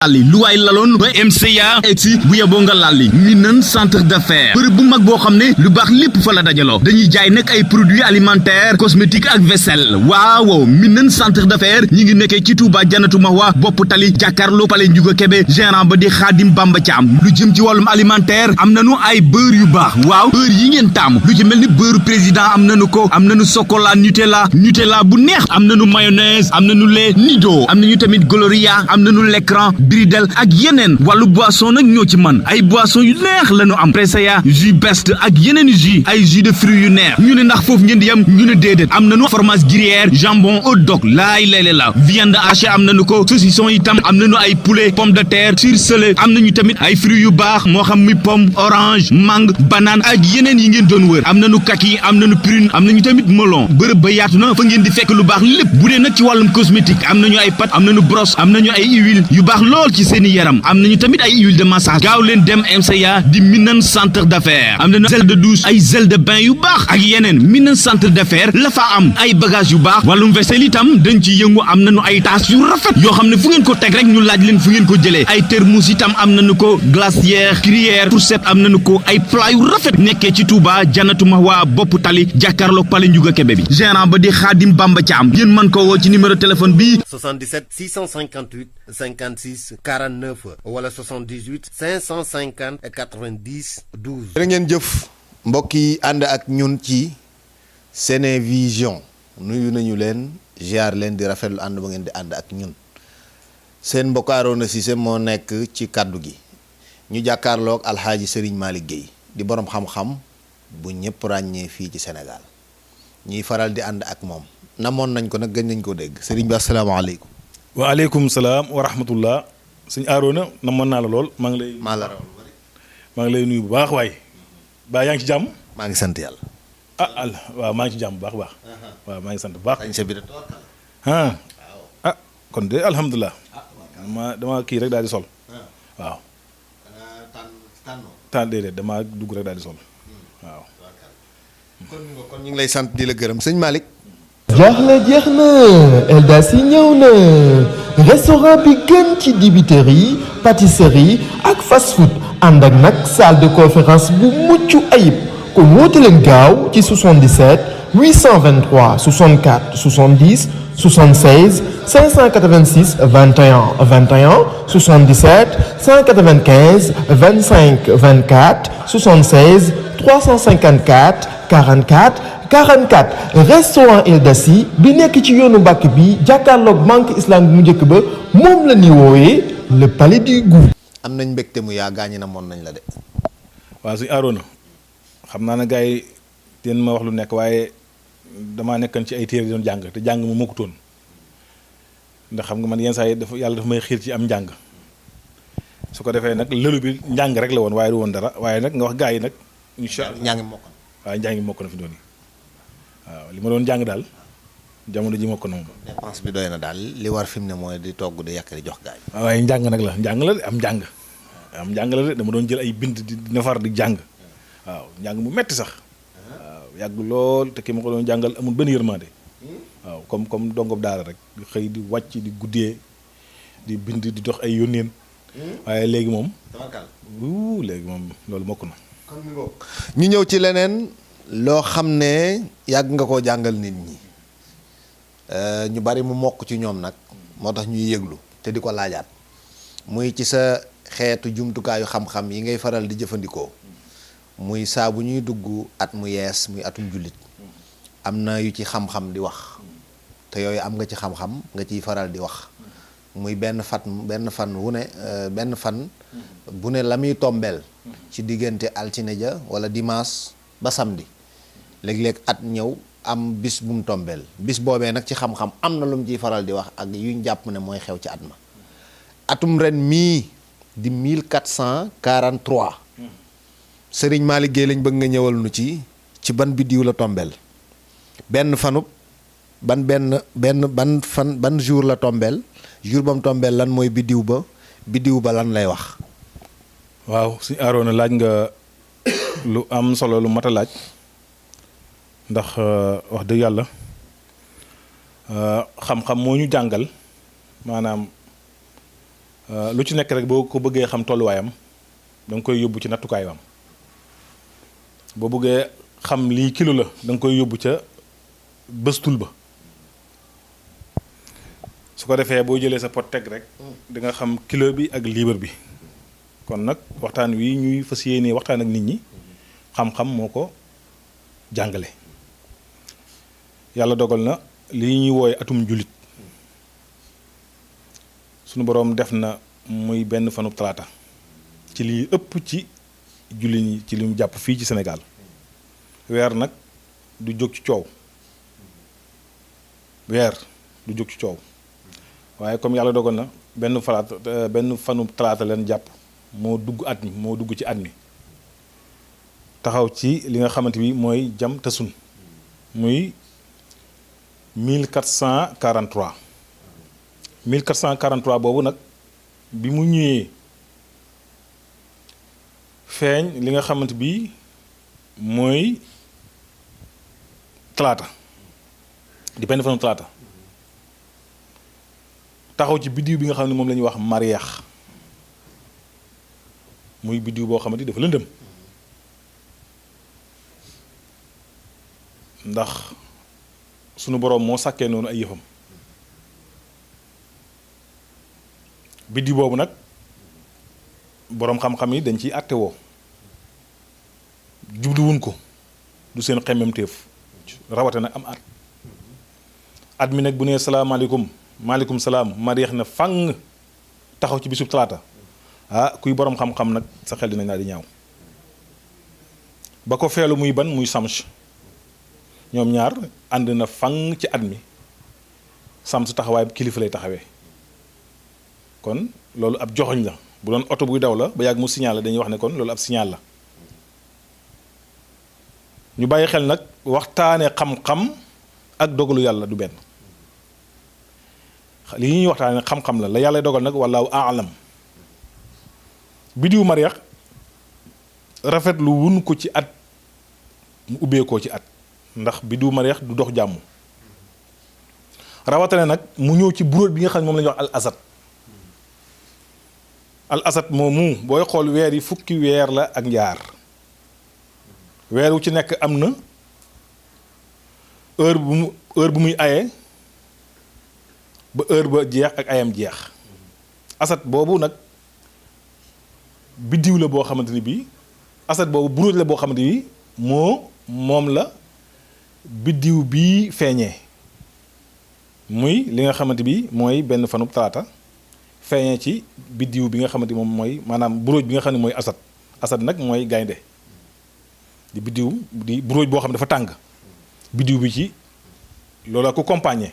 lalli lu waay laloon ba MCA egsi bu yeboo nga lalli Minane centre d'affaires bërëb bu mag boo xam ne lu baax lépp fa la dajaloo dañuy jaay nag ay produits alimentaires cosmétiques ak vaisselle waaw Minane centre d'affaires ñi ngi nekkee ci Touba Janatu Mahwa bopp tali jàkkaarloo Palais Ndiouga Kébé gérant ba di Khadim Bamba Thiam lu jëm ci wàllum alimentaire am nañu ay beurre yu baax waaw beurre yi ngeen taamu lu ci mel ni beurre président am nañu ko am nañu chocolat Nutella bu neex am nañu mayonnaise am nañu lait Nido am nañu tamit Gloria am nañu l'écran Bridel ak yeneen wàllu boisson nag ñoo ci man ay boisson yu neex la ñu am Presea jus best ak yeneen jus ay jus de fruits yu neex ñu ne ndax foofu ngeen di yem ñu ne déedéet am nañu fromage gruyère jambon hot dog laay leele la viande hachée am nañu ko saucisson itam am nañu ay poulet pomme de terre surgelé am nañu tamit ay fruits yu baax moo xam muy pomme orange mangue banane ak yeneen yi ngeen doon wër am nañu kaki am nañu prune am nañu tamit melon bërëb ba yaatu na fa ngeen di fekk lu baax lépp bu dee nag ci wàllum cosmétique am nañu ay pâte am nañu brosse am nañu ay huile yu baax lool ci seeni yaram am nañu tamit ay huile de massage gaaw leen dem MCA di Minane centre d'affaires am nañu gel de douche ay gel de bain yu baax ak yeneen Minane centre d'affaires la fa am ay bagage yu baax wàllum vaisselle itam dañ ci yëngu am nañu ay tasse yu rafet yoo xam ne fu ngeen ko teg rek ñu laaj leen fu ngeen ko jëlee ay thermos itam am nañu ko glacière cuillère fourchette am nañu ko ay plat yu rafet nekkee ci Touba Janatu Mahwa bopp tali jàkkaarloog Palais Ndiouga Kébé bi gérant ba di Khadim Bamba Thiam ngeen mën ko woo ci numéro téléphone bi 77 658 56 49 wala 78 550 90 12. jërë ngeen jëf mbokk yi ànd ak ñun ci Senevision nuyu nañu leen ziar leen di rafetlu ànd ba ngeen di ànd ak ñun seen mbokk Arona Cissé moo nekk ci kaddu gi ñu jàkkaarloog Alxaaji Serigne Malick Gueye di borom xam-xam bu ñëpp ràññee fii ci Sénégal ñuy faral di ànd ak moom namoon nañ ko nag gën nañ ko dégg Serigne bi asalaamaaleykum. waaleykum salaam wa rahmatullah sëñ Arona namoon naa la lool maa ngi lay. maa la raw maa ngi lay nuyu bu baax waay. baa yaa ngi ci jàmm. maa ngi sant yàlla. waaw maa ngi ci jàmm bu baax baax. waaw maa ngi sant bu baax. Kon de alhamdulilah. dama kii rek daal di sol. waaw. déedéet dama dugg rek daal di sol. waaw. kon ñu ngi lay sant di la gërëm sëñ Malick. jeex na Eldas yi ñëw na restaurant bi gën ci dibiterie pâtisserie ak fast food ànd ak nag salle de conférence bu mucc ayib kon woote leen gaaw ci 77 823 64 70 76 586 21 21 77 195 25 24 76 354 44 restaurant Eldas yi bi nekk ci yoonu Mbàkke bi jàkkaarloog banque islamique mu njëkk ba moom la ñuy woowee le palais du goût. am nañ mbégte mu yaa gaañi na moon nañ la de. waaw suñu Arona xam naa ne gars yi den ma wax lu nekk waaye damaa nekkan ci ay téere di doon jàng te jàng mu mokkutoon ndax xam nga man yenn saa yi yàlla dafa may xiir ci am njàng su ko defee nag lëlu bi njàng rek la woon waaye du woon dara waaye nag nga wax gars yi nag incha allah ñaa ngi mokk waaye njàng mokk na fi doon yi waaw li ma doon jàng daal jamono ji mokk na moom. dépense bi doy na daal li war fi mu ne mooy di togg di yàq di jox gaay. waaye njàng nag la njàng la de am njàng la de dama doon jël ay bind di nafar di jàng waaw njàng mu metti sax waaw yàgg lool te ki ma ko doon jàngal amul benn yërmande waaw comme dongob daara rek di xëy di wàcc di guddee di bind di dox ay yónneen waaye léegi moom. léegi moom loolu mokk na. ñu ñëw ci leneen loo xam ne yàgg nga koo jàngal nit ñi ñu bari mu mokk ci ñoom nag moo tax ñuy yëglu te di ko laajaat muy ci sa xeetu jumtukaayu xam-xam yi ngay faral di jëfandikoo muy saa bu ñuy dugg at mu yees muy atum jullit am na yu ci xam-xam di wax te yooyu am nga ci xam-xam nga ciy faral di wax muy benn fan bu ne la muy tombeel ci diggante altine ja wala dimanche ba samedi léeg-léeg at ñëw am bis bu mu tombeel bis boobee nag ci xam-xam am na lu mu ciy faral di wax ak yuñ jàpp ne mooy xew ci at ma atum ren mii di 1443 Serigne Malick Gueye lañ bëgg nga ñëwal nu ci ban biddiw la tombeel ban jour la tombeel jour ba mu tombeel lan mooy biddiw ba lan lay wax. waaw suñu Arona laaj nga lu am solo lu mat a laaj ndax wax dëgg yàlla xam-xam moo ñu jàngal maanaam lu ci nekk rek boo ko bëggee xam tolluwaayam da nga koy yóbbu ci nattukaay wam boo bëggee xam lii kilo la da nga koy yóbbu ca bëstul ba su ko defee boo jëlee sa pot teg rek di nga xam kilo bi ak liibar bi kon nag waxtaan wi ñuy fas yéenee waxtaan ak nit ñi xam-xam moo ko jàngale yàlla dogal na lii ñuy wooye atum jullit sunu boroom def na muy benn fanub talaata ci lii ëpp ci jullit ñi ci li mu jàpp fii ci Sénégal weer nag du jóg ci coow weer du jóg ci coow waaye comme yàlla dogal na benn fanub talaata leen jàpp moo dugg at mi moo dugg ci at mi taxaw ci li nga xamante bi mooy jam tasun muy 1443 1443 boobu nag bi mu ñëwee feeñ li nga xamante bi mooy talaata di benn fanu talaata taxaw ci biddiw bi nga xam ne moom la ñuy wax mariax muy biddiw boo xamante dafa lëndëm ndax sunu boroom moo sàkkee noonu ay yëfam biddiw boobu nag boroom xam-xam yi dañ ciy àttewoo jubluwuñ ko du seen xemmemteef rawate nag am at mi nag bu nee salaamaaleykum maaleykum salaam mariax na fang taxaw ci bisub talaata kuy boroom xam-xam nag sa xel dinañ naa di ñaaw ba ko feelu muy ban muy samch ñoom ñaar ànd na fang ci at mi samch taxawaay kilifa lay taxawee kon loolu ab joxoñ la bu doon oto buy daw la ba yàgg mu signal la dañuy wax ne kon loolu ab signal la ñu bàyyi xel nag waxtaane xam-xam ak dogalu yàlla du benn li ñuy waxtaane xam-xam la yàlla dogal nag wallaahu aalam biddiwu mariax rafetlu wun ko ci at mu ubbeekoo ci at ndax biddiwu mariax du dox jàmm rawatane nag mu ñëw ci buróot bi nga xam ne moom la ñuy wax al asad moomu booy xool weer yi fukki weer la ak njaar weer wu ci nekk am na heure bu muy aye ba heure ba jeex ak ayam jeex asad boobu nag biddiw la boo xamante ni bii asad boobu buróot la boo xamante ni moom la biddiw bii feeñee muy li nga xamante bi mooy benn fanub talaata feeñee ci biddiw bi nga xamante moom mooy maanaam buróoj bi nga xam ne mooy asad nag mooy gaynde di biddiw di buróoj boo xam ne dafa tàng biddiw bi ci loolu ko compagnie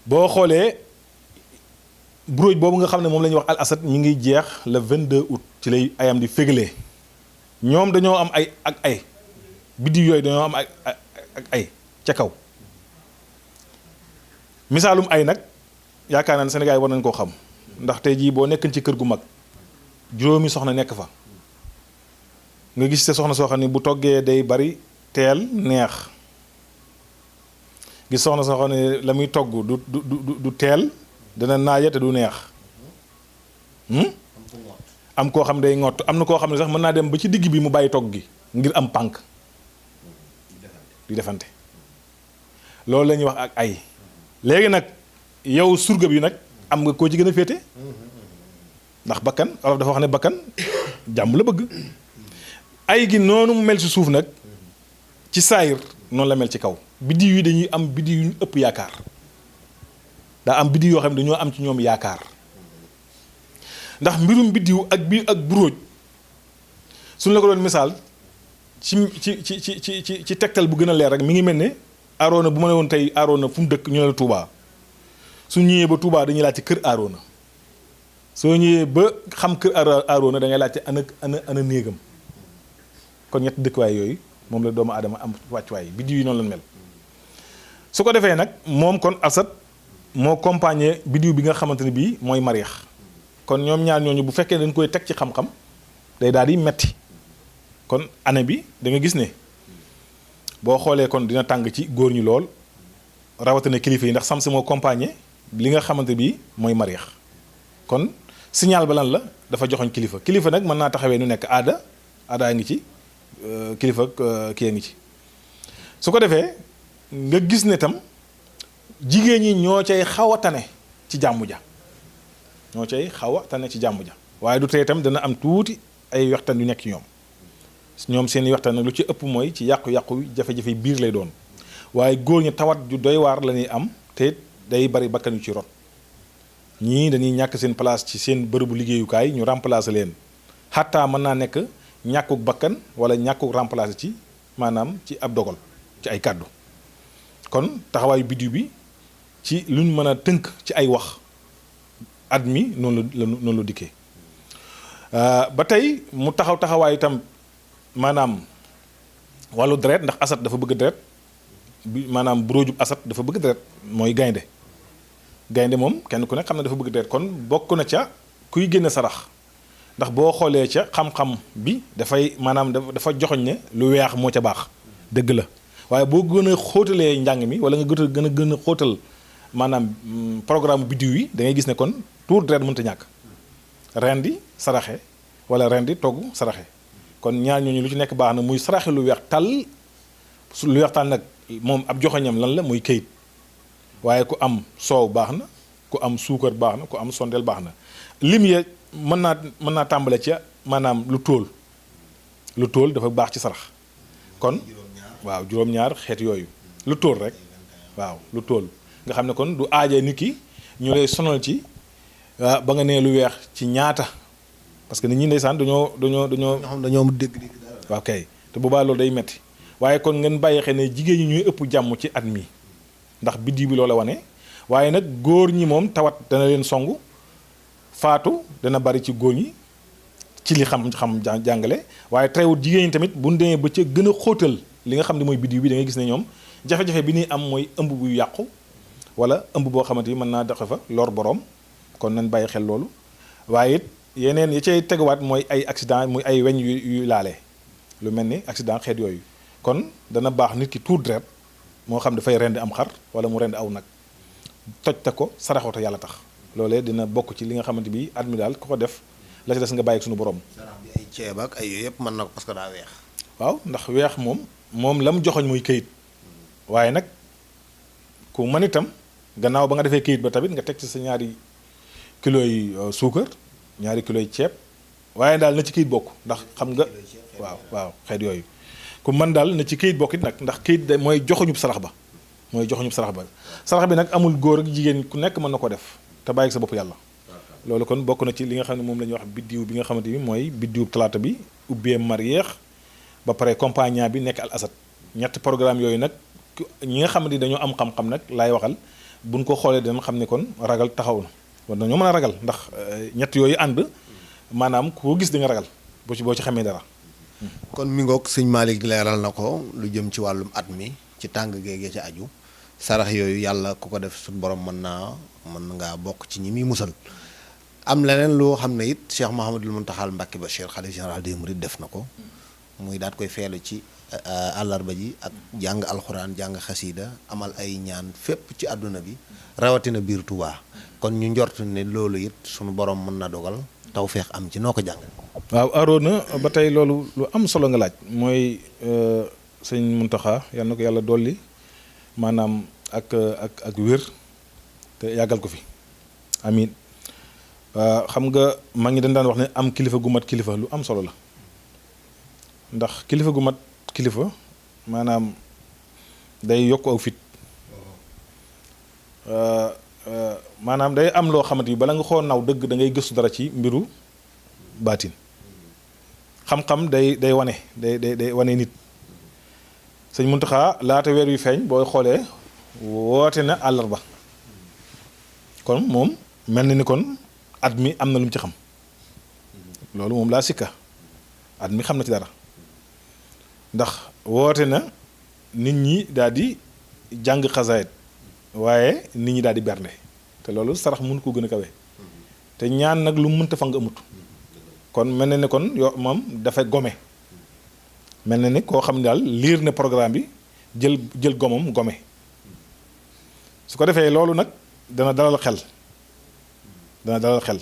boo xoolee buróoj boobu nga xam ne moom la ñuy wax al asad mi ngi jeex le 22 août ci lay ayam di fégalee ñoom dañoo am ay biddiw yooyu dañoo am ak ay ca kaw misaalum ay nag yaakaar naa ne Sénégal yi war nañ koo xam ndax tey jii boo nekkoon ci kër gu mag juróomi soxna nekk fa nga gis te soxna soo xam ne bu toggee day bari teel neex gis soxna soo xam ne la muy togg du teel dana naaja te du neex am koo xam day ngott am na koo xam ne sax mën naa dem ba ci digg bi mu bàyyi togg gi ngir am pànk di defante loolu la ñuy wax ak ay léegi nag yow surga bi nag am nga koo ci gën a féete ndax bakkan olof dafa wax ne bakkan jàmm la bëgg ay gi noonu mu mel ci suuf nag ci saayir noonu la mel ci kaw biddiw yi dañuy am biddiw yu ñu ëpp yaakaar daa am biddiw yoo xam ne dañoo am ci ñoom yaakaar ndax mbirum biddiw ak buróoj suñu la ko doon misaal ci tegtal bu gën a leer rek mi ngi mel ne Aroona bu ma ne woon tey Aroona fu mu dëkk ñu ne la Touba su ñëwee ba Touba dañuy laajte kër Aroona soo ñëwee ba xam kër Aroona da ngay laajte ana néegam kon ñetti dëkkuwaay yooyu moom la doomu aadama am wàccuwaay biddiw yi noonu la mel su ko defee nag moom kon asad moo compagnie biddiw bi nga xamante ne bii mooy mariax kon ñoom ñaar ñooñu bu fekkee dañ koy teg ci xam-xam day daal di metti kon année bi da nga gis ne boo xoolee kon dina tàng ci góor ñi lool rawatina kilifa yi ndax samsi moo compagnie li nga xamante bi mooy mariix kon signal ba lan la dafa joxoñ kilifa nag mën naa taxawee nu nekk aadaa ngi ci kilifa kii a ngi ci su ko defee nga gis ne tam jigéen ñi ñoo cay xaw a tane ci jàmm ja waaye du tey itam dana am tuuti ay waxtaan yu nekk ci ñoom seen i waxtaan nag lu ci ëpp mooy ci yàqu-yàqu jafe-jafe biir lay doon waaye góor ñi tawat ju doy waar la ñuy am te day bari bakkan yu ci rot ñii dañuy ñàkk seen place ci seen bërëbu liggéeyukaay ñu remplacer leen xataa mën naa nekk ñàkkuk bakkan wala ñàkkuk remplacer ci maanaam ci ab dogal ci ay kàddu kon taxawaayu biddiw bi ci luñ mën a tënk ci ay wax at mi noonu la dikkee ba tey mu taxawaay itam maanaam wàllu deret ndax asat dafa bëgg deret bi maanaam buróojub asat dafa bëgg deret mooy gaynde moom kenn ku ne xam ne dafa bëgg deret kon bokk na ca kuy génne sarax ndax boo xoolee ca xam-xam bi dafay maanaam dafa joxoñ ne lu weex moo ca baax dëgg la waaye boo gën a xóotalee njàng mi wala nga gën a xóotal maanaam programme biddiw yi da ngay gis ne kon tuur deret mënta ñàkk ren di saraxe wala ren di togg saraxe kon ñaar ñooñu lu ci nekk baax na muy saraxe lu weex tàll lu weex tàll nag moom ab joxoñam lan la muy këyit waaye ku am soow baax na ku am suukar baax na ku am sondeel baax na lim ya mën naa tàmbale ca maanaam lu tóol dafa baax ci sarax kon waaw juróom-ñaar xeet yooyu lu tóol rek waaw lu tóol nga xam ne kon du aajee nit ki ñu lay sonal ci ba nga nee lu weex ci ñaata parce que nit ñi ndeysaan dañoo dégg waaw kay te boobaa loolu day metti waaye kon ngeen bàyyi xel ne jigéen ñi ñooy ëpp jàmm ci at mi ndax biddiw bi loola wane waaye nag góor ñi moom tawat dana leen songu faatu dana bari ci góor ñi ci li xam jàngale waaye teewut jigéen ñi tamit bu ñu demee ba ca gën a xóotal li nga xam ne mooy biddiw bi da ngay gis ne ñoom jafe-jafe bi ñuy am mooy ëmb bu yàqu wala ëmb boo xamante ni mën naa doxe fa lor boroom kon nañ bàyyi xel loolu waaye it yeneen yi cay teguwaat mooy ay accident muy ay weñ yu laale lu mel ni accident xeet yooyu kon dana baax nit ki tuur deret moo xam dafay rendi am xar wala mu rendi aw nag toj te ko saraxoo te yàlla tax loolee dina bokk ci li nga xamante bi at mi daal ku ko def la ci des nga bàyyi ak suñu borom. sarax bi ay ceeb ak ay yooyu yëpp mën na ko parce que daa weex. waaw ndax weex moom la mu joxoñ muy këyit waaye nag ku mën itam gannaaw ba nga defee këyit ba tamit nga teg ci sa ñaari kilo yi suukar ñaari kilo yi ceeb waaye daal na ci këyit bokk ndax xam nga waaw xeet yooyu ku mën daal na ci këyit bokk it nag ndax këyit de mooy joxoñub sarax ba sarax bi nag amul góor ak jigéen ku nekk mën na ko def te bàyyi sa bopp yàlla loolu kon bokk na ci li nga xam ne moom la ñuy wax biddiw bi nga xamante ni mooy biddiw talaata bi ubbee mariyeex ba pare compagnie bi nekk al asad ñetti programme yooyu nag ñi nga xamante ni dañoo am xam-xam nag laay waxal buñ ko xoolee dinañ xam ne kon ragal taxaw na war nañoo mën a ragal ndax ñett yooyu ànd maanaam koo gis di nga ragal boo ci xamee dara. kon mi ngoog sëñ Malick leeral na ko lu jëm ci wàllum at mi ci tàng géegee ci aju sarax yooyu yàlla ku ko def suñu borom mën ngaa bokk ci ñi muy musal. am leneen loo xam ne it Cheikh Mouhamadul Mountakha Mbacké Bachir xalifa général des mourides def na ko muy daat koy feelu ci àllarba ji ak jàng alxuraan jàng xasiida amal ay ñaan fépp ci àdduna bi rawatina biir Touba kon ñu njort ne loolu it sunu borom mën na dogal tawfeex am ci noo ko jàng. waaw Arona ba tey loolu lu am solo nga laaj mooy sëñ Mountakha yal na ko yàlla dolli maanaam ak wér te yàggal ko fi amiin. xam nga maa ngi dañ daan wax ne am kilifa gu mat kilifa lu am solo la ndax kilifa gu mat kilifa maanaam day yokk aw fit maanaam day am loo xamante ni bala nga xoo naw dëgg da ngay gëstu dara ci mbiru baatin xam-xam day wane day wane nit sëñ Muntaxa laata weer wi feeñ booy xoolee woote na àllarba kon moom mel na ni kon at mi am na lu mu ci xam loolu moom laa sikka at mi xam na ci dara ndax woote na nit ñi daal di jàng xasaayit waaye nit ñi daal di bernde te loolu sarax mun ko gën a kawe te ñaan nag lu mënta fa nga amut kon mel na ni kon moom dafay gome mel na ni koo xam ne daal liir na programme bi jël gomam gome su ko defee loolu nag dana dalal xel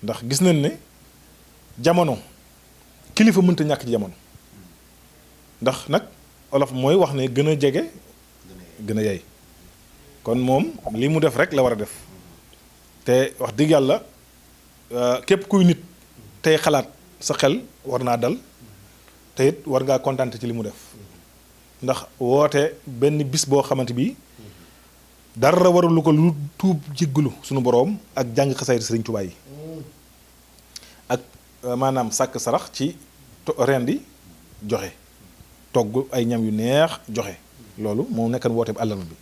ndax gis nañ ne jamono kilifa mënta ñàkk ci jamono ndax nag olof mooy wax ne gën a jege gën a yey kon moom li mu def rek la war a def te wax dëgg yàlla képp kuy nit tey xalaat sa xel war naa dal te it war ngaa kontaante ci li mu def ndax woote benn bis boo xamante bi dara waralu ko lu tuub jéggalu sunu boroom ak jàng xasaayid Sëriñ Tuubaa yi ak maanaam sàkk sarax ci rendi joxe togg ay ñam yu neex joxe loolu moo nekkan woote bi àllarba bi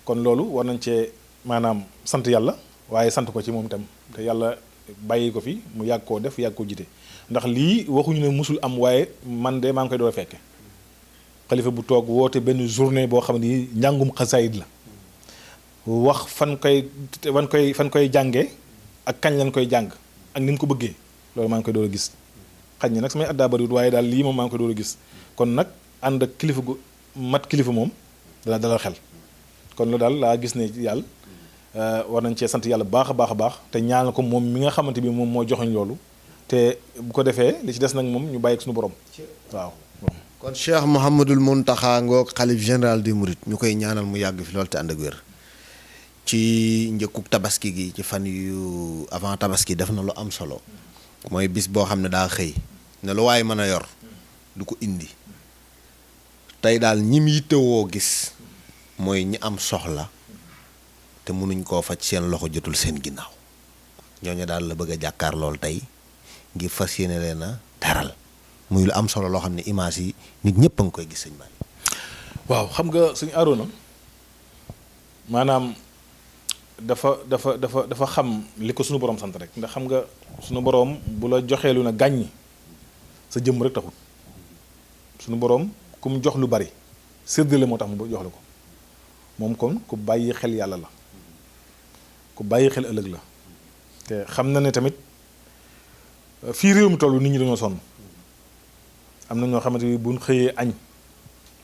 kon loolu war nañ cee maanaam sant yàlla waaye sant ko ci moom itam te yàlla bàyyi ko fi mu yàgg koo def yàgg koo jite ndax lii waxuñu ne musul am waaye man de maa ngi koy doo fekke xalifa bu toog woote benn journée boo xam ne njàngum xasaayid la wax fan koy jàngee ak kañ lañ koy jàng ak ni ñu ko bëggee loolu maa ngi koy door a gis xaj na nag samay addaa bariwut waaye daal lii moom maa ngi koy door a gis kon nag ànd ak kilifa gu mat kilifa moom dana dalal xel kon loolu daal laa gis ne yàlla war nañ cee sant yàlla baax a baax te ñaanal ko moom mi nga xamante bi moom moo joxoñ loolu te bu ko defee li ci des nag moom ñu bàyyi ko suñu borom waaw. kon Cheikh Mouhamadul Mountakha ngoog xalif général des Mourides ñu koy ñaanal mu yàgg fi loolu te ànd ak wér ci njëkkub tabaski gi ci fan yu avant tabaski def na lu am solo mooy bis boo xam ne daa xëy ne lu waay mën a yor du ko indi tey daal ñim yittewoo gis mooy ñi am soxla te mënuñ koo faj seen loxo jotul seen ginnaaw ñooñu daal la bëgg a jàkkaar lool tey ngir fas yéene leen a daral muy lu am solo loo xam ne image yi nit ñëpp a ngi koy gis sëñ Malick. waaw xam nga suñu Aroona maanaam dafa xam li ko suñu borom sant rek ndax xam nga suñu borom bu la joxee lu na gàññi sa jëmm rek taxul suñu borom ku mu jox lu bari séddale moo tax mu jox la ko moom kon ku bàyyi xel yàlla la ku bàyyi xel ëllëg la te xam na ne tamit fii réew mi toll nit ñi dañoo sonn am na ñoo xamante ni buñ xëyee añ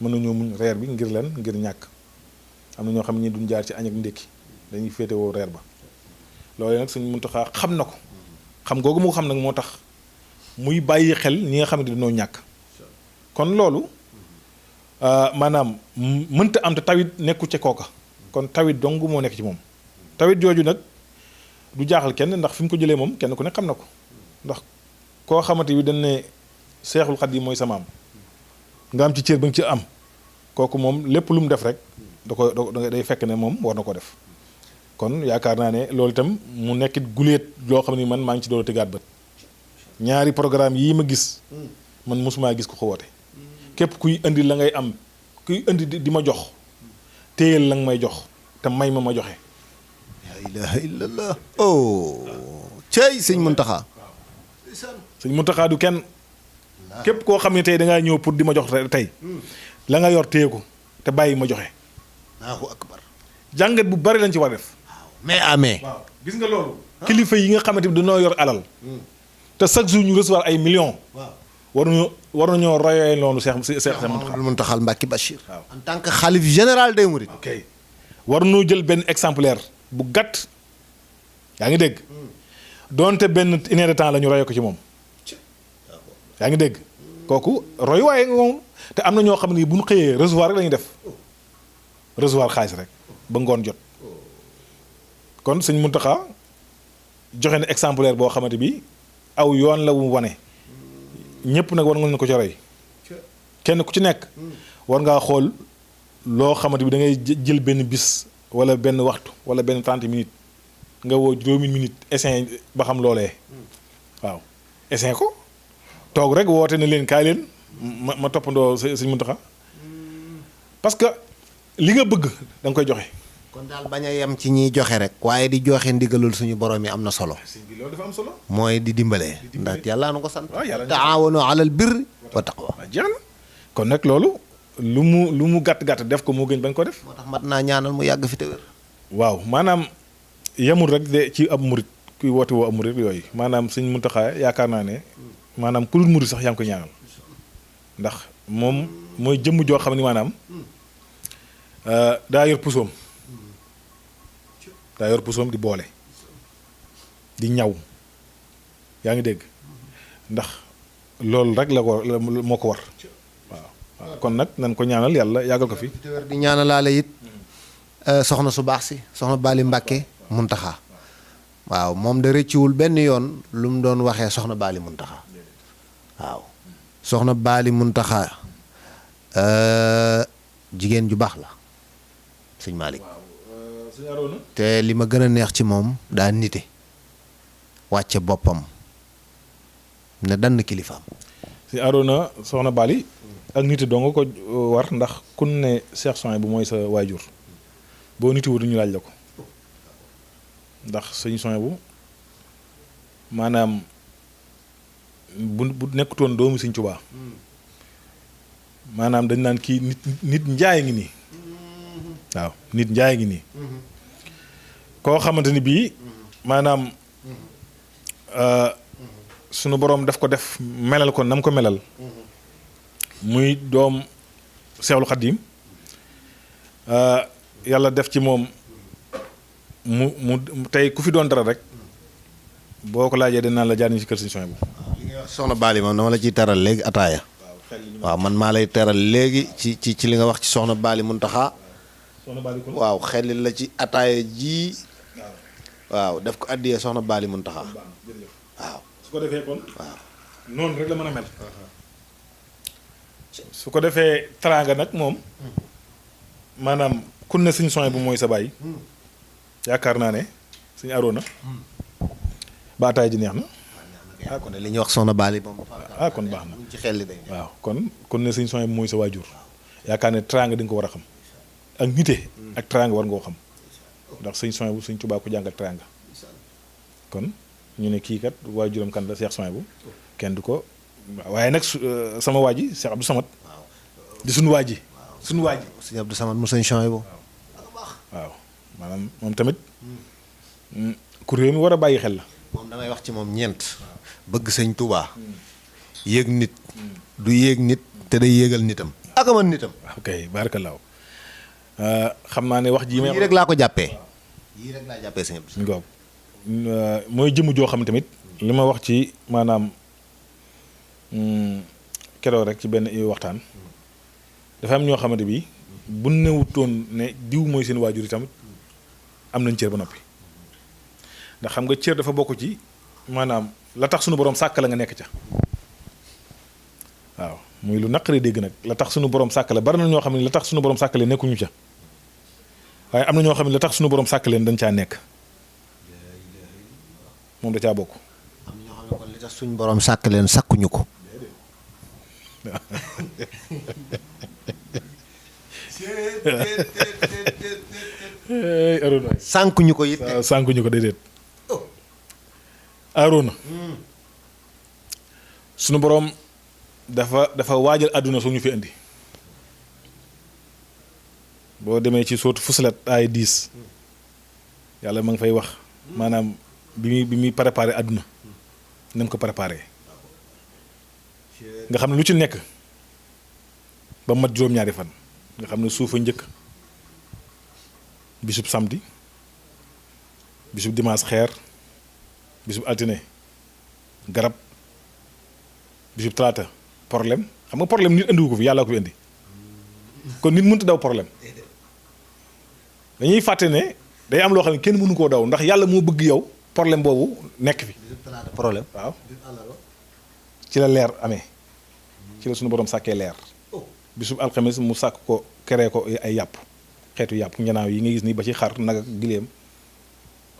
mën nañoo muñ reer bi ngir leen ngir ñàkk am na ñoo xam ne duñ jaar ci añ ak ndékki dañuy féetewoo reer ba loolu nag Sëñ Muntaxa xam na ko xam googu mu xam nag moo tax muy bàyyi xel ñi nga xamante dañoo ñàkk kon loolu maanaam mënta am te tawit nekku ca kooka kon tawit dong moo nekk ci moom tawit jooju nag du jaaxal kenn ndax fi mu ko jëlee moom kenn ku ne xam na ko ndax koo xamante bi dañ ne Seexul Xadiim mooy sa maam nga am ci cër ba nga ci am kooku moom lépp lu mu def rek day fekk ne moom war na ko def kon yaakaar naa ne loolu itam mu nekkit guléet loo xam ne man maa ngi ci doon tëggaat bët ñaari programme yii ma gis man mosumaa gis ko ko woote képp kuy indi la ngay am kuy indi di ma jox téyel la nga may jox te may ma joxe. la ilaha illallah oh cey sëñ Muntaxa sëñ Muntaxa du kenn képp koo xam ne tey dangaa ñëw pour di ma jox tey la nga yor téye ko te bàyyi ma joxe. Allahu akbar jàngat bu bari lañ ci war def. mais amee. waaw gis nga loolu. kilifa yi nga xamante ni dañoo yor alal. te chaque jour ñu recevoir ay millions. war nañoo royee noonu Cheikh Muntaxa Mbàkke Bachir. waaw en tant que xalif général des Mourides. ok war nañoo jël benn exemplaire bu gàtt yaa ngi dégg doonte benn une heure de temps la ñu royee ko ci moom yaa ngi dégg kooku roy waaye moom te am na ñoo xam ne bu ñu xëyee recevoir rek la ñuy def recevoir xaalis rek ba ngoon jot kon Sëñ Muntaxa joxe na exemplaire boo xamante bi aw yoon la wu wane ñëpp nag war nga leen ko ci roy kenn ku ci nekk war ngaa xool loo xamante bi da ngay jël benn bis wala benn waxtu wala benn 30 minutes nga woo juróomi minutes essayer ba xam loolee waaw essayer ko toog rek woote na leen kaay leen ma toppandoo Sëñ Muntaxa parce que li nga bëgg da nga koy joxe. kon daal bañ a yem ci ñiy joxe rek waaye di joxe ndigalul suñu borom yi am na solo. loolu dafa am solo. mooy di dimbalee. ndax yàlla na ko sant. waaw yàlla taawanu alal birri wa taqwa. waaw jeex na kon nag loolu lu mu gàtt def ko moo gën bañ ko def. moo tax mat naa ñaanal mu yàgg fi te wér. waaw maanaam yemul rek de ci ab murit kuy woote woo ab murit yooyu maanaam Sëñ Muntaxa yaakaar naa ne maanaam ku dul murit sax yaa ngi ko ñaanal ndax moom mooy jëmm joo xam ne maanaam daa yor pusoom daa yor pusoom di boole di ñaw yaa ngi dégg ndax loolu rek la ko moo ko war waaw kon nag nañ ko ñaanal yàlla yàggal ko fi. di ñaanalaale it soxna su baax si soxna Bali Mbàkke Muntaxa waaw moom da rëcciwul benn yoon lu mu doon waxee soxna Bali Muntaxa waaw soxna Bali Muntaxa jigéen ju baax la sëñ Malick te li ma gën a neex ci moom daa nite wàcce boppam ne dann kilifaam. sëñ Arona soxna Bali ak nite doo nga ko war ndax kun ne Cheikh Souhaïbou bu mooy sa waajur boo niti wutu ñu laaj la ko ndax sëñ Souhaïbou bu maanaam bu nekkutoon doomu sëñ Tuubaa maanaam dañ naan kii nit njaay ngi nii waaw nit njaay ngi nii koo xamante ni bii maanaam sunu boroom daf ko def melal ko nam ko melal muy doom Seexul Xadiim yàlla def ci moom mu tey ku fi doon dara rek boo ko laajee dinaa la jaar ñu ci kër Sëñ Souhaïbou. li nga wax soxna Bali moom dama la ciy teral léegi ataaya waaw man maa lay teral léegi ci li nga wax ci soxna Bali Muntaxa waaw xel la ci ataaya ji waaw def ko addiyee soxna Bali Muntaxa waaw su ko defee kon waaw noonu rek la mën a mel su ko defee teraanga nag moom maanaam kun ne Sëñ Souhaïbou bu mooy sa baay yaakaar naa ne Sëñ Arona ba ataaya ji neex na kon li ñuy wax soxna Bali moom kon baax na ci xel li day waaw kon ne Sëñ Souhaïbou bu mooy sa waajur yaakaar ne teraanga di nga ko war a xam ak nite ak teraanga war nga ko xam ndax Sëñ Souhaïbou bu Sëñ Tuubaa ko jàngal teraanga kon ñu ne kii kat waajuram kan la Cheikh Souhaïbou bu kenn du ko waaye nag sama waa ji Cheikh Abdou Samad di suñu waa ji suñu waa ji Sëñ Abdou Samad mu Sëñ Souhaïbou waaw maanaam moom tamit ku réew mi war a bàyyi xel la moom damay wax ci moom ñeent bëgg Sëñ Tuubaa yéeg nit du yéeg nit te day yéegal nitam ak a mën nitam ok barakallahu xam naa ne wax ji may yii rek laa ko jàppee yii rek laa jàppee Sëñ Abdou ngoog mooy jëmm joo xam tamit li ma wax ci maanaam keroog rek ci benn waxtaan dafa am ñoo xamante bi bu newutoon ne diw mooy seen waajur yi tamit am nañ cër ba noppi ndax xam nga cër dafa bokk ci maanaam la tax sunu borom sàkk la nga nekk ca waaw muy lu naqaree dégg nag la tax sunu borom sàkk la bari na ñoo xam ne la tax sunu borom sàkk leen nekkuñu ca waaye am na ñoo xam ne la tax sunu borom sàkk leen dañ caa nekk moom da caa bokk. am na ñoo xam ne kon li tax suñ borom sàkk leen sàkkuñu ko. Arona sànkuñu ko it. sànkuñu ko déedéet. Arona sunu borom dafa waajal àdduna su ñu fi indi boo demee ci sootu Fussilat ay 10 yàlla ma ngi fay wax maanaam bi muy préparé àdduna na ko préparé nga xam ne lu ci nekk ba mat juróom-ñaari fan nga xam ne suufa njëkk bisub samedi bisub dimanche xeer bisub altine garab bisub talaata problème xam nga problème nit andiwu ko fi yàlla ko fi indi kon nit mënut a daw problème dañuy fàtte ne day am loo xam ne kenn mënu koo daw ndax yàlla moo bëgg yow problème boobu nekk fi. problème waaw ci la leer amee ci la suñu borom sàkkee leer bisub alxames mu sàkk ko keree ko ay yàpp xeetu yàpp njanaaw yi nga gis nii ba ci xar nag ak gileem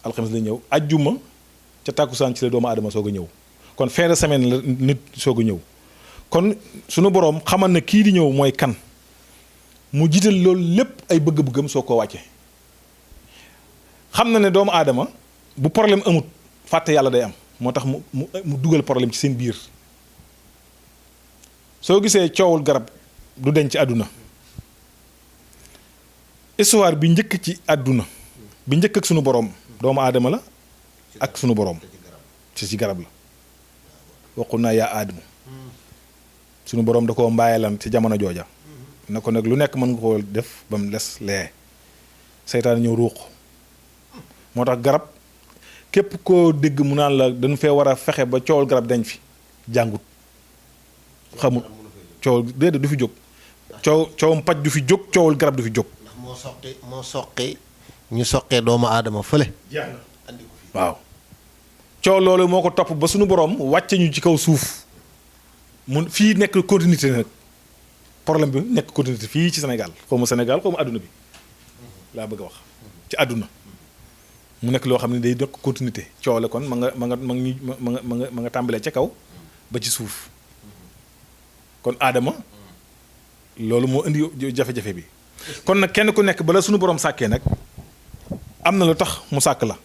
alxames la ñëw ajjuma ca tàkkusaan ci la doomu aadama soog a ñëw kon fin de semaine la nit soog a ñëw kon suñu borom xamal na kii di ñëw mooy kan mu jiital loolu lépp ay bëgg-bëggam soo ko wàcce xam na ne doomu aadama bu problème amut fàtte yàlla day am moo tax mu dugal problème ci seen biir soo gisee coowul garab du deñ ci àdduna histoire bi njëkk ci àdduna bi njëkk ak sunu borom doomu aadama la ak sunu borom ci garab la waxul naa yaa aadamu sunu borom da koo mbaayalan ci jamono jooja na ko nag lu nekk mën nga koo def ba mu les lee seytaan ñëw ruux moo tax garab képp koo dégg mu naan la dañu fee war a fexe ba coowal garab dañ fi jàngut xamul coow déedéet du fi jóg coowam paj du fi jóg coowal garab du fi jóg. ndax moo soqi ñu soqee doomu aadama fële. waaw coow loolu moo ko topp ba suñu borom wàcce ñu ci kaw suuf mun fii nekk continuité nag problème bi nekk continuité fii ci Sénégal xaw ma àdduna bi laa bëgg a wax ci àdduna mu nekk loo xam ne day nekk continuité coow la kon ma nga tàmbalee ca kaw ba ci suuf kon aadama loolu moo indi jafe-jafe bi kon nag kenn ku nekk bala suñu borom sàkkee nag am na lu tax mu sàkk la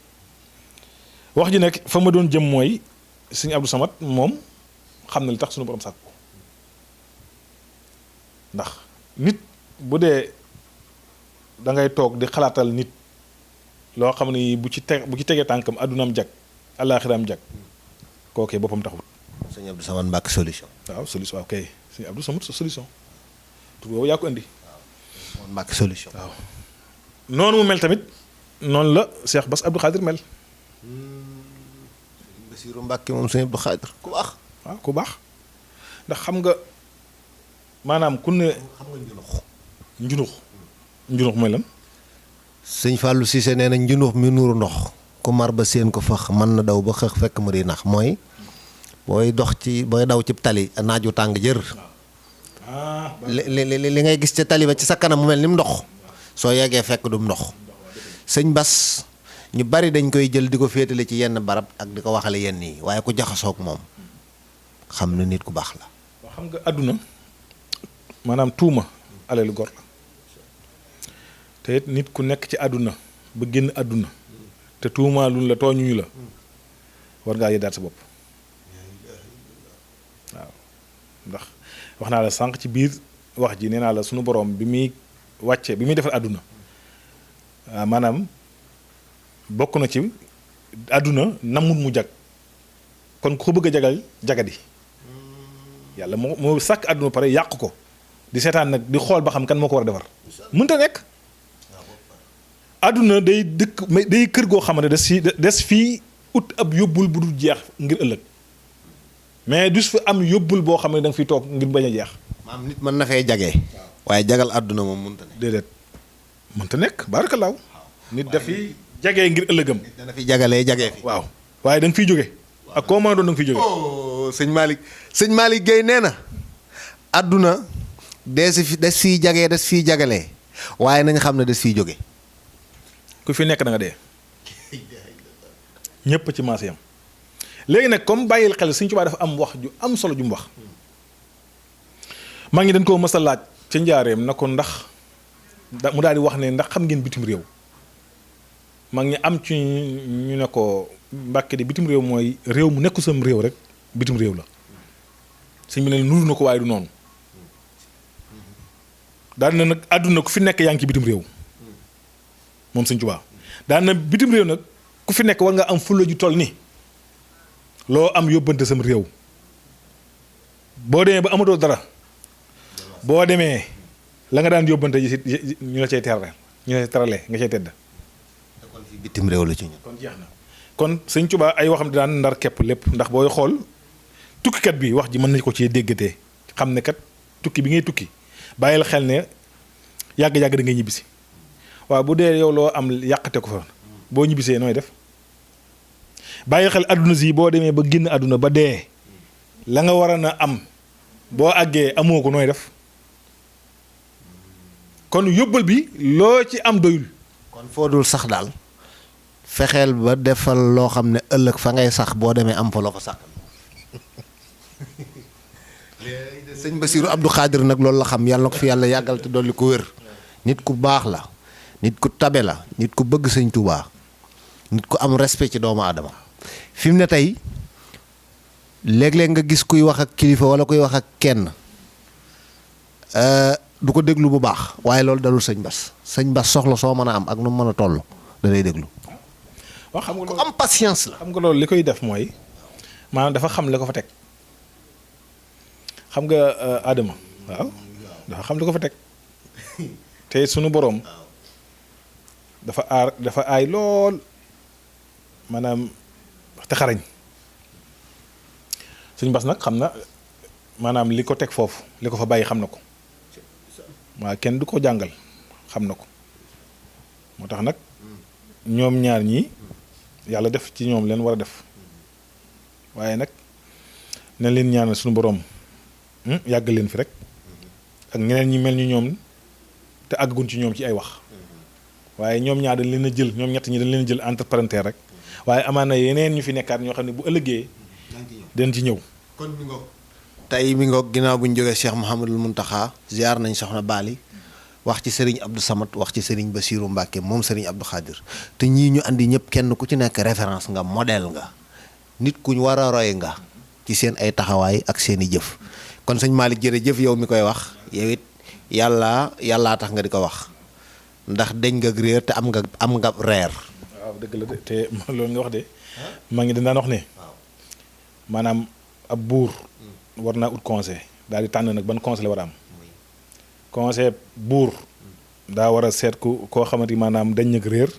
wax ji nekk fa ma doon jëm mooy sëñ Abdou Samad moom xam na li tax suñu borom sàkk ko ndax nit bu dee da ngay toog di xalaatal nit loo xam ne bu ci tegee tànkam addunaam jag àllaaxiraam jag kookee boppam taxut. sëñ Abdou Samad Mbacke solution. waaw solution waaw kay sëñ Abdou Samad solution tur boobu yaa ko indi. waaw Mbacke solution. waaw noonu mu mel tamit noonu la Cheikh Bass Abdou Khadir mel. Bassirou Mbacke moom sëñ Abdou Khadir ku baax. waaw ku baax ndax xam nga maanaam ku ne. xam nga njunux mooy lan. sëñ Fallou Cissé nee na njunux mi nuuru ndox ku mar ba seen ko fax mën na daw ba xëx fekk mu di nax mooy booy daw ci tali naaju tàng jër. li ngay gis ca tali ba ci sa kanam mu mel ni mu ndox soo yeggee fekk du ndox sëñ Bass ñu bari dañ koy jël di ko féetale ci yenn barab ak di ko waxale yenn yi waaye ku jaxasoog moom xam na nit ku baax la. waaw xam nga àdduna maanaam tuuma alelu gor la te it nit ku nekk ci àdduna ba génn àdduna te tuuma luñ la tooñuñu la war ngaa yeddaat sa bopp waaw ndax wax naa la sànq ci biir wax ji nee naa la sunu borom bi muy wàcce bi muy defar àdduna maanaam bokk na ci àdduna namul mu jag kon ku ko bëgg a jagal jagadi yàlla moo sàkk àdduna pare yàq ko di seetaan nag di xool ba xam kan moo ko war a defar mënta nekk àdduna day kër goo xam ne des fii ut ab yóbbul bu dul jeex ngir ëllëg mais du fi am yóbbul boo xam ne da nga fiy toog ngir bañ a jeex. maam nit mën na fee jagee. waaye jagal àdduna moom mënta nekk. déedéet mënta nekk barakalaaw nit dafiy jagee ngir ëllëgam. dana fi jagalee jagee fi. waaw waaye da nga fiy jóge ak koo mën a doon da nga fiy jóge. sëñ Malick Guèye nee na àdduna des fiy jagee des fiy jagalee waaye nañ xam ne des fiy jóge. ku fi nekk da nga dee ñëpp ci maas yam léegi nag comme bàyyil xel Sëñ Tuubaa dafa am wax ju am solo ju mu wax maa ngi dañ koo mës a laaj ca njaareem na ko ndax mu daal di wax ne ndax xam ngeen bitim réew maa ngi am ci ñu ne ko Mbàkke di bitim réew mooy réew mu nekku sam réew rek bitim réew la sëñ bi ne nuru na ko waaye du noonu daal na nag àdduna ku fi nekk yaa ngi ci bitim réew moom Sëñ Tuubaa daan na bitim réew nag ku fi nekk war nga am fulla ju toll ni loo am yóbbante sam réew boo demee ba amatoo dara boo demee la nga daan yóbbante ji ñu la cay terale ñu la cay terale nga cay tedd. kon fi bitim réew la ci ñun. kon jeex na kon Sëñ Tuubaa ay waxam di daan ndar képp lépp ndax booy xool tukkikat bi wax ji mën nañu ko ci déggatee xam ne kat tukki bi ngay tukki bàyyil xel ne yàgg-yàgg da ngay ñibbisi waaw bu dee yow loo am yàqate ko fa boo ñibbisee nooy def bàyyi xel àdduna si boo demee ba génn àdduna ba dee la nga war a na am boo àggee amoo ko nooy def kon yóbbal bi loo ci am doyul. kon foo dul sax daal fexeel ba defal loo xam ne ëllëg fa ngay sax boo demee am fa loo fa sax. sëñ Bassirou Abdou Khadir nag loolu la xam yàlla na ko fi yàlla yàggal te dolli ko wér nit ku baax la. nit ku tabe la nit ku bëgg Sëñ Tuubaa nit ku am respect ci doomu aadama fi mu ne tey léeg-léeg nga gis kuy wax ak kilifa wala kuy wax ak kenn du ko déglu bu baax waaye loolu dalul sëñ Bass soxla soo mën a am ak nu mu mën a toll da lay déglu. waaw xam nga ku am patience la. xam nga loolu li koy def mooy maanaam dafa xam li ko fa teg xam nga Adama waaw dafa xam li ko fa teg te sunu boroom dafa aay lool maanaam te xarañ sëñ Bass nag xam na maanaam li ko teg foofu li ko fa bàyyi xam na ko waaw kenn du ko jàngal xam na ko moo tax nag ñoom ñaar ñii yàlla def ci ñoom leen war a def waaye nag nañ leen ñaanal suñu boroom yàgg leen fi rek ak ñeneen ñi mel ni ñoom te àgguñ ci ñoom ci ay wax waaye ñoom ñaar dañ leen a jël ñoom ñett ñi dañ leen a jël entre parenthèses rek waaye amaana yeneen ñu fi nekkaat ñoo xam ne bu ëllëgee den ci ñëw. kon mi ngoog tey mi ngoog ginnaaw bu ñu jógee Cheikh Mouhamadul Mountakha ziar nañ soxna Bali wax ci Serigne Abdou Samad wax ci Serigne Bassirou Mbacké moom Serigne Abdou Khadir te ñii ñu andi ñëpp kenn ku ci nekk référence nga modèle nga nit ku ñu war a roy nga ci seen ay taxawaay ak seen i jëf kon sëñ Malick jërëjëf yow mi koy wax yow it yàllaa tax nga di ko wax ndax deñ nga réer te am nga reer. waaw dëgg la de te loolu nga wax de maa ngi daan wax ne maanaam ab buur war naa ut conseil daal di tànn nag ban conseil la war a am conseil buur daa war a seet koo xamante ni maanaam dañ nag réer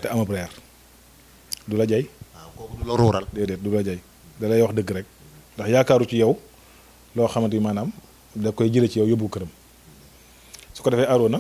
te amab reer du la jay kooku du la ruural déedéet du la jay da lay wax dëgg rek ndax yaakaaru ci yow loo xamante ni maanaam da koy jële ci yow yóbbu këram su ko defee Arona